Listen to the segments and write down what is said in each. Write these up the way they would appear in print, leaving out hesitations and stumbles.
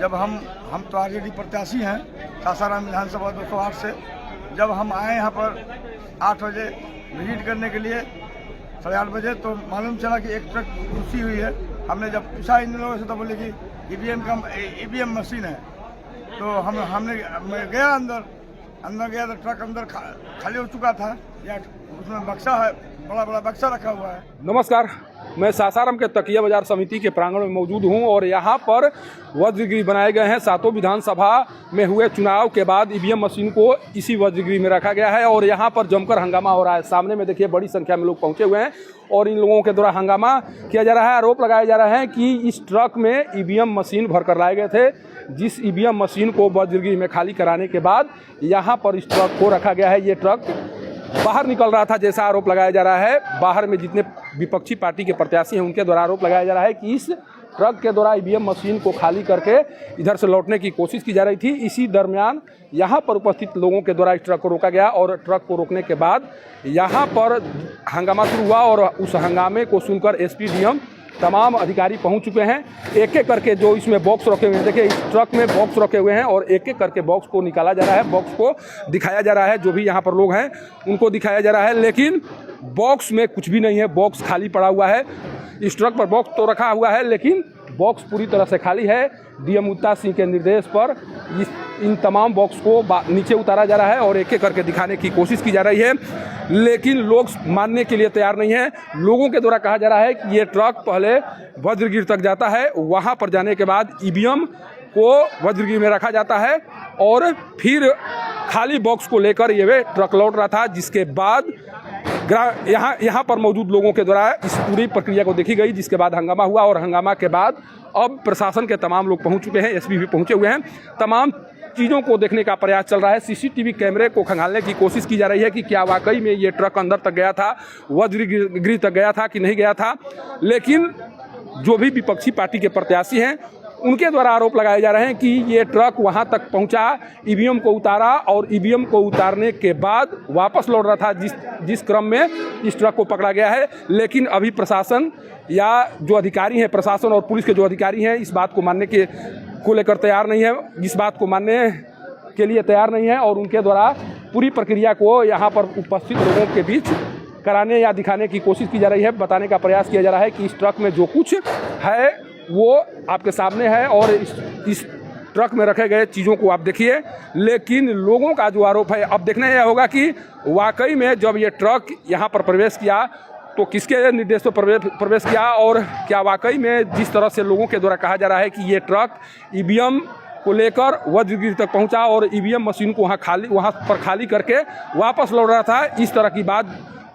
जब हम तो आरजेडी प्रत्याशी हैं सासाराम विधानसभा 208 से। जब हम आए यहाँ पर 8 बजे विजिट करने के लिए 8:30 बजे, तो मालूम चला कि एक ट्रक घुसी हुई है। हमने जब पूछा इन लोगों से तो बोले कि ईवीएम मशीन है। तो मैं गया अंदर गया तो ट्रक अंदर खाली हो चुका था, या उसमें बक्सा है, बड़ा बक्सा रखा हुआ है। नमस्कार, मैं सासाराम के तकिया बाजार समिति के प्रांगण में मौजूद हूं और यहां पर वज्रगृह बनाए गए हैं। 7 विधानसभा में हुए चुनाव के बाद ईवीएम मशीन को इसी वज्रगृह में रखा गया है और यहां पर जमकर हंगामा हो रहा है। सामने में देखिए बड़ी संख्या में लोग पहुंचे हुए हैं और इन लोगों के द्वारा हंगामा किया जा रहा है। आरोप लगाए जा रहे हैं कि इस ट्रक में ईवीएम मशीन भरकर लाए गए थे, जिस ईवीएम मशीन को वज्रगृह में खाली कराने के बाद यहाँ पर इस ट्रक को रखा गया है। ये ट्रक बाहर निकल रहा था, जैसा आरोप लगाया जा रहा है। बाहर में जितने विपक्षी पार्टी के प्रत्याशी हैं उनके द्वारा आरोप लगाया जा रहा है कि इस ट्रक के द्वारा ईवीएम मशीन को खाली करके इधर से लौटने की कोशिश की जा रही थी। इसी दरमियान यहाँ पर उपस्थित लोगों के द्वारा इस ट्रक को रोका गया और ट्रक को रोकने के बाद यहाँ पर हंगामा शुरू हुआ और उस हंगामे को सुनकर एसपी डीएम तमाम अधिकारी पहुंच चुके हैं। एक एक करके जो इसमें बॉक्स रखे हुए हैं, देखिए इस ट्रक में बॉक्स रखे हुए हैं और एक एक करके बॉक्स को निकाला जा रहा है, बॉक्स को दिखाया जा रहा है। जो भी यहाँ पर लोग हैं उनको दिखाया जा रहा है, लेकिन बॉक्स में कुछ भी नहीं है, बॉक्स खाली पड़ा हुआ है। इस ट्रक पर बॉक्स तो रखा हुआ है लेकिन बॉक्स पूरी तरह से खाली है। डीएम उत्ता सिंह के निर्देश पर इन तमाम बॉक्स को नीचे उतारा जा रहा है और एक एक करके दिखाने की कोशिश की जा रही है, लेकिन लोग मानने के लिए तैयार नहीं है। लोगों के द्वारा कहा जा रहा है कि ये ट्रक पहले वज्रगृह तक जाता है, वहाँ पर जाने के बाद ईवीएम को वज्रगृह में रखा जाता है और फिर खाली बॉक्स को लेकर ये ट्रक लौट रहा था, जिसके बाद यहाँ पर मौजूद लोगों के द्वारा इस पूरी प्रक्रिया को देखी गई, जिसके बाद हंगामा हुआ और हंगामा के बाद अब प्रशासन के तमाम लोग पहुँच चुके हैं, एसपी भी पहुँचे हुए हैं। तमाम चीज़ों को देखने का प्रयास चल रहा है। सीसीटीवी कैमरे को खंगालने की कोशिश की जा रही है कि क्या वाकई में ये ट्रक अंदर तक गया था, वज्रगृह तक गया था कि नहीं गया था। लेकिन जो भी विपक्षी पार्टी के प्रत्याशी हैं उनके द्वारा आरोप लगाए जा रहे हैं कि ये ट्रक वहां तक पहुंचा, ईवीएम को उतारा और ईवीएम को उतारने के बाद वापस लौट रहा था, जिस क्रम में इस ट्रक को पकड़ा गया है। लेकिन अभी प्रशासन या जो अधिकारी हैं, प्रशासन और पुलिस के जो अधिकारी हैं, इस बात को मानने को लेकर तैयार नहीं है, इस बात को मानने के लिए तैयार नहीं है और उनके द्वारा पूरी प्रक्रिया को यहाँ पर उपस्थित लोगों के बीच कराने या दिखाने की कोशिश की जा रही है। बताने का प्रयास किया जा रहा है कि इस ट्रक में जो कुछ है वो आपके सामने है और इस ट्रक में रखे गए चीज़ों को आप देखिए। लेकिन लोगों का जो आरोप है, अब देखना यह होगा कि वाकई में जब ये ट्रक यहाँ पर प्रवेश किया तो किसके निर्देश पर प्रवेश किया और क्या वाकई में जिस तरह से लोगों के द्वारा कहा जा रहा है कि ये ट्रक ईवीएम को लेकर वज्रगृह तक पहुँचा और ईवीएम मशीन को वहाँ पर खाली करके वापस लौट रहा था, इस तरह की बात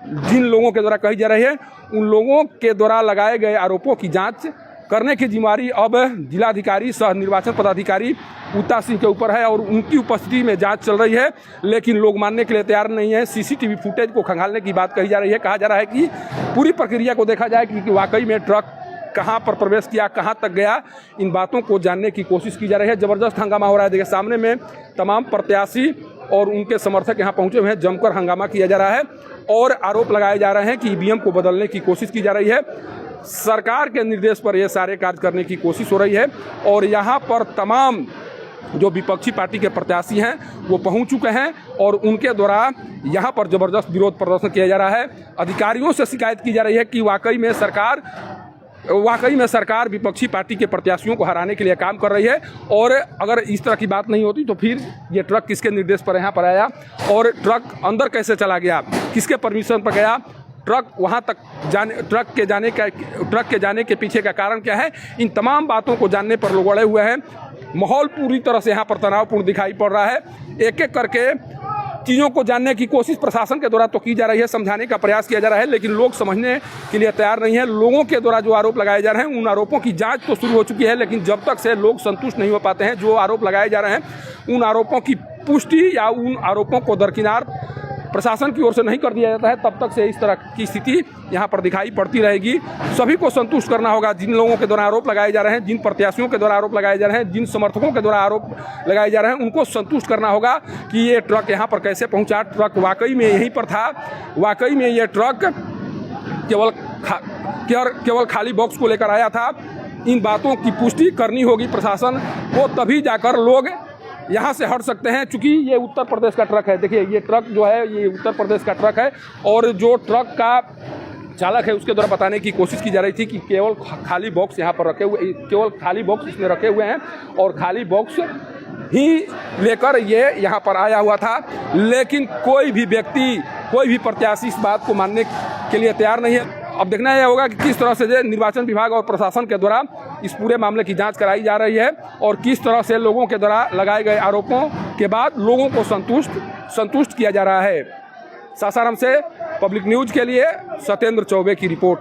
जिन लोगों के द्वारा कही जा रही है, उन लोगों के द्वारा लगाए गए आरोपों की जाँच करने की जिम्मेदारी अब जिलाधिकारी सह निर्वाचन पदाधिकारी उत्ता सिंह के ऊपर है और उनकी उपस्थिति में जांच चल रही है। लेकिन लोग मानने के लिए तैयार नहीं है। सीसीटीवी फुटेज को खंगालने की बात कही जा रही है। कहा जा रहा है कि पूरी प्रक्रिया को देखा जाए कि वाकई में ट्रक कहां पर प्रवेश किया, कहां तक गया, इन बातों को जानने की कोशिश की जा रही है। ज़बरदस्त हंगामा हो रहा है। देखिए सामने में तमाम प्रत्याशी और उनके समर्थक यहाँ पहुँचे हुए हैं, जमकर हंगामा किया जा रहा है और आरोप लगाए जा रहे हैं कि ईवीएम को बदलने की कोशिश की जा रही है। सरकार के निर्देश पर यह सारे कार्य करने की कोशिश हो रही है और यहाँ पर तमाम जो विपक्षी पार्टी के प्रत्याशी हैं वो पहुंच चुके हैं और उनके द्वारा यहाँ पर ज़बरदस्त विरोध प्रदर्शन किया जा रहा है। अधिकारियों से शिकायत की जा रही है कि वाकई में सरकार विपक्षी पार्टी के प्रत्याशियों को हराने के लिए काम कर रही है और अगर इस तरह की बात नहीं होती तो फिर ये ट्रक किसके निर्देश पर यहाँ पर आया और ट्रक अंदर कैसे चला गया, किसके परमिशन पर गया, ट्रक वहाँ तक ट्रक के जाने के पीछे का कारण क्या है, इन तमाम बातों को जानने पर लोग अड़े हुए हैं। माहौल पूरी तरह से यहाँ पर तनावपूर्ण दिखाई पड़ रहा है। एक एक करके चीज़ों को जानने की कोशिश प्रशासन के द्वारा तो की जा रही है, समझाने का प्रयास किया जा रहा है, लेकिन लोग समझने के लिए तैयार नहीं है। लोगों के द्वारा जो आरोप लगाए जा रहे हैं उन आरोपों की जांच तो शुरू हो चुकी है, लेकिन जब तक से लोग संतुष्ट नहीं हो पाते हैं, जो आरोप लगाए जा रहे हैं उन आरोपों की पुष्टि या उन आरोपों को दरकिनार प्रशासन की ओर से नहीं कर दिया जाता है, तब तक से इस तरह की स्थिति यहाँ पर दिखाई पड़ती रहेगी। सभी को संतुष्ट करना होगा। जिन लोगों के द्वारा आरोप लगाए जा रहे हैं, जिन प्रत्याशियों के द्वारा आरोप लगाए जा रहे हैं, जिन समर्थकों के द्वारा आरोप लगाए जा रहे हैं, उनको संतुष्ट करना होगा कि ये ट्रक यहाँ पर कैसे पहुँचा, ट्रक वाकई में यहीं पर था, वाकई में ये ट्रक केवल खाली बॉक्स को लेकर आया था, इन बातों की पुष्टि करनी होगी प्रशासन को, तभी जाकर लोग यहाँ से हट सकते हैं। चूँकि ये उत्तर प्रदेश का ट्रक है, देखिए ये ट्रक जो है ये उत्तर प्रदेश का ट्रक है और जो ट्रक का चालक है उसके द्वारा बताने की कोशिश की जा रही थी कि केवल खाली बॉक्स यहाँ पर रखे हुए, केवल खाली बॉक्स इसमें रखे हुए हैं और खाली बॉक्स ही लेकर ये यहाँ पर आया हुआ था। लेकिन कोई भी व्यक्ति, कोई भी प्रत्याशी इस बात को मानने के लिए तैयार नहीं है। अब देखना यह होगा कि किस तरह से निर्वाचन विभाग और प्रशासन के द्वारा इस पूरे मामले की जांच कराई जा रही है और किस तरह से लोगों के द्वारा लगाए गए आरोपों के बाद लोगों को संतुष्ट किया जा रहा है। सासाराम से पब्लिक न्यूज़ के लिए सत्येंद्र चौबे की रिपोर्ट।